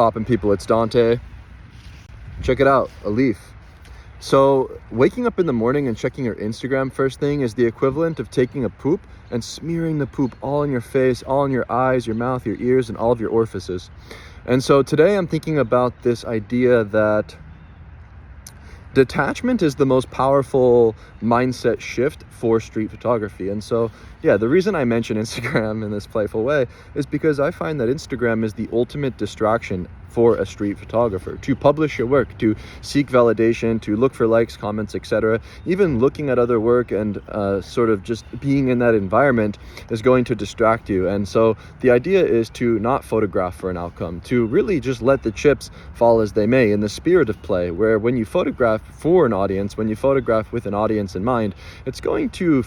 Poppin' people, it's Dante. Check it out, a leaf. So waking up in the morning and checking your Instagram first thing is the equivalent of taking a poop and smearing the poop all in your face, all in your eyes, your mouth, your ears, and all of your orifices. And so today I'm thinking about this idea that detachment is the most powerful mindset shift for street photography. And so, yeah, the reason I mention Instagram in this playful way is because I find that Instagram is the ultimate distraction for a street photographer. To publish your work, to seek validation, to look for likes, comments, etc. Even looking at other work and sort of just being in that environment is going to distract you. And so the idea is to not photograph for an outcome, to really just let the chips fall as they may in the spirit of play, where when you photograph for an audience, when you photograph with an audience in mind, it's going to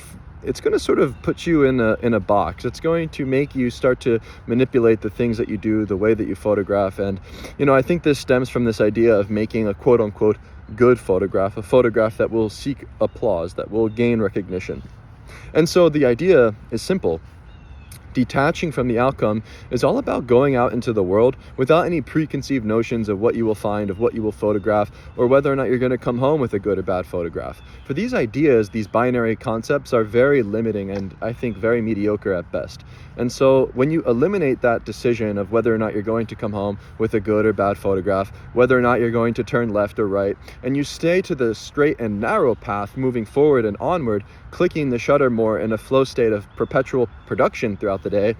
sort of put you in a box. It's going to make you start to manipulate the things that you do, the way that you photograph. And, I think this stems from this idea of making a quote unquote good photograph, a photograph that will seek applause, that will gain recognition. And so the idea is simple. Detaching from the outcome is all about going out into the world without any preconceived notions of what you will find, of what you will photograph, or whether or not you're going to come home with a good or bad photograph. For these ideas, these binary concepts are very limiting and I think very mediocre at best. And so when you eliminate that decision of whether or not you're going to come home with a good or bad photograph, whether or not you're going to turn left or right, and you stay to the straight and narrow path moving forward and onward, clicking the shutter more in a flow state of perpetual production throughout the day,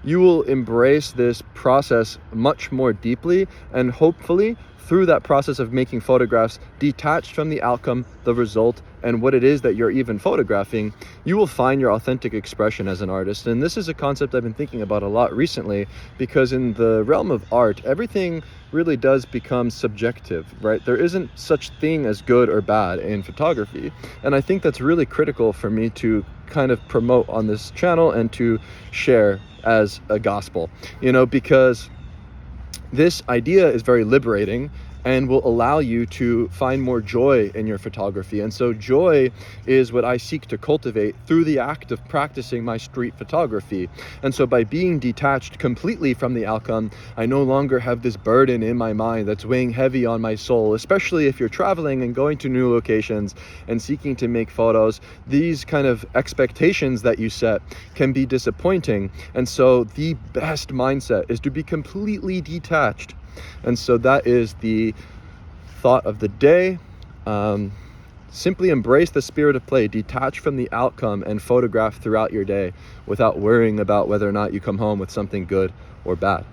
you will embrace this process much more deeply, and hopefully through that process of making photographs detached from the outcome, the result, and what it is that you're even photographing, you will find your authentic expression as an artist. And this is a concept I've been thinking about a lot recently, because in the realm of art, everything really does become subjective, right? There isn't such thing as good or bad in photography. And I think that's really critical for me to kind of promote on this channel and to share as a gospel, because this idea is very liberating and will allow you to find more joy in your photography. And so joy is what I seek to cultivate through the act of practicing my street photography. And so by being detached completely from the outcome, I no longer have this burden in my mind that's weighing heavy on my soul, especially if you're traveling and going to new locations and seeking to make photos. These kind of expectations that you set can be disappointing. And so the best mindset is to be completely detached. And so that is the thought of the day. Simply embrace the spirit of play, detach from the outcome, and photograph throughout your day without worrying about whether or not you come home with something good or bad.